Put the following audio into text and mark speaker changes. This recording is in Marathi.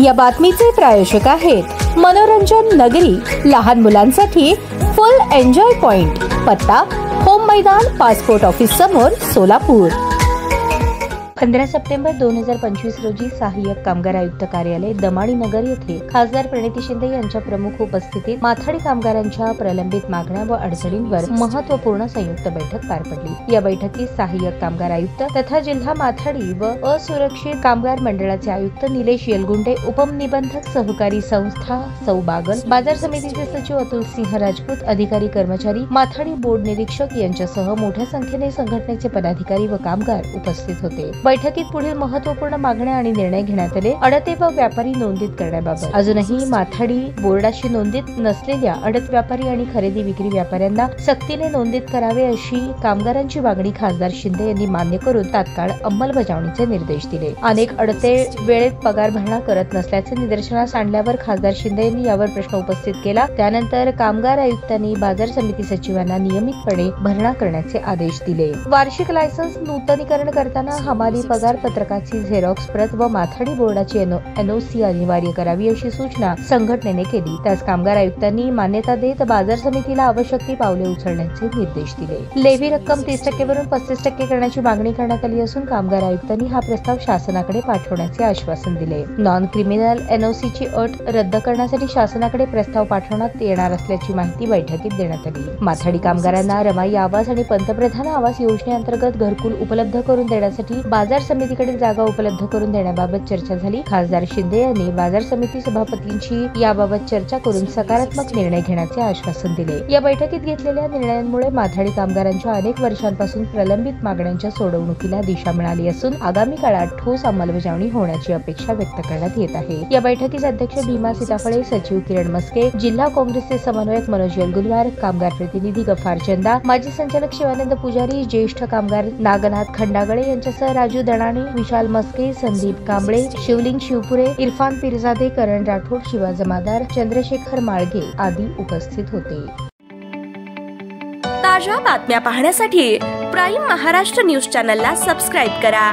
Speaker 1: या बातमीचे प्रायोजक आहेत मनोरंजन नगरी, लहान मुलांसाठी फुल एन्जॉय पॉइंट, पत्ता होम मैदान, पासपोर्ट ऑफिस समोर, सोलापूर।
Speaker 2: 15 सप्टेंबर 2025 रोजी सहाय्यक कामगार आयुक्त कार्यालय दमाडी नगर येथे खासदार प्रणिती शिंदे यांच्या प्रमुख उपस्थितीत माथाडी कामगारांच्या प्रलंबित मागण्या व अडचणींवर महत्त्वपूर्ण संयुक्त बैठक पार पडली। या बैठकीत सहाय्यक कामगार आयुक्त तथा जिल्हा माथाडी व असुरक्षित कामगार मंडळाचे आयुक्त निलेश येलगुंडे, उपनिबंधक सहकारी संस्था सौ बागल, बाजार समितीचे सचिव अतुल सिंह राजपूत, अधिकारी कर्मचारी, माथाडी बोर्ड निरीक्षक यांच्यासह मोठ्या संख्येने संघटनेचे पदाधिकारी व कामगार उपस्थित होते। बैठकीत पुढील महत्त्वपूर्ण मागण्या आणि निर्णय घेण्यात आले। अडते व व्यापारी नोंदीत करण्याबाबत अजूनही माथाडी बोर्डाशी नोंदीत नसलेल्या अडत व्यापारी आणि खरेदी विक्री व्यापाऱ्यांना सक्तीने नोंदीत करावे अशी कामगारांची मागणी खासदार शिंदे यांनी मान्य करून तात्काळ अंमलबजावणीचे निर्देश दिले। अनेक अडते वेळेत पगार भरणा करत नसल्याचे निदर्शनास आणल्यावर खासदार शिंदे यांनी यावर प्रश्न उपस्थित केला। त्यानंतर कामगार आयुक्तांनी बाजार समिती सचिवांना नियमितपणे भरणा करण्याचे आदेश दिले। वार्षिक लायसन्स नूतनीकरण करताना हमाली पगार पत्रकाची झेरॉक्स प्रत व माथाडी बोर्डाची एनओसी अनिवार्य करावी अशी सूचना संघटनेने केली। त्यास कामगार आयुक्तांनी मान्यता देत बाजार समितीला आवश्यक ती पावले उचलण्याचे निर्देश दिले। लेव्ही रक्कम 30% वरून 35% करण्याची मागणी करण्यात आली असून कामगार आयुक्तांनी हा प्रस्ताव शासनाकडे पाठवण्याचे आश्वासन दिले। नॉन क्रिमिनल एनओसीची अट रद्द करण्यासाठी शासनाकडे प्रस्ताव पाठवण्यात येणार असल्याची माहिती बैठकीत देण्यात आली। माथाडी कामगारांना रमाई आवास आणि पंतप्रधान आवास योजनेअंतर्गत घरकुल उपलब्ध करून देण्यासाठी बाजार समितीकडे जागा उपलब्ध करून देण्याबाबत चर्चा झाली। खासदार शिंदे यांनी बाजार समिती सभापतींची याबाबत चर्चा करून सकारात्मक निर्णय घेण्याचे आश्वासन दिले। या बैठकीत घेतलेल्या निर्णयांमुळे माथाडी कामगारांच्या अनेक वर्षांपासून प्रलंबित मागण्यांच्या सोडवणुकीला दिशा मिळाली असून आगामी काळात ठोस अंमलबजावणी होण्याची अपेक्षा व्यक्त करण्यात येत आहे। या बैठकीस अध्यक्ष भीमा सीताफळे, सचिव किरण मस्के, जिल्हा काँग्रेसचे समन्वयक मनोज येलगुलवार, कामगार प्रतिनिधी गफार चंदा, माजी संचालक शिवानंद पुजारी, ज्येष्ठ कामगार नागनाथ खंडागळे यांच्यासह राजू दणाणे, विशाल मस्के, संदीप कांबळे, शिवलिंग शिवपुरे, इरफान पिरजादे, करण राठोड, शिवा जमादार, चंद्रशेखर माळगे आदी उपस्थित होते।
Speaker 3: ताज्या बातम्या पाहण्यासाठी प्राईम महाराष्ट्र न्यूज चॅनलला सबस्क्राईब करा।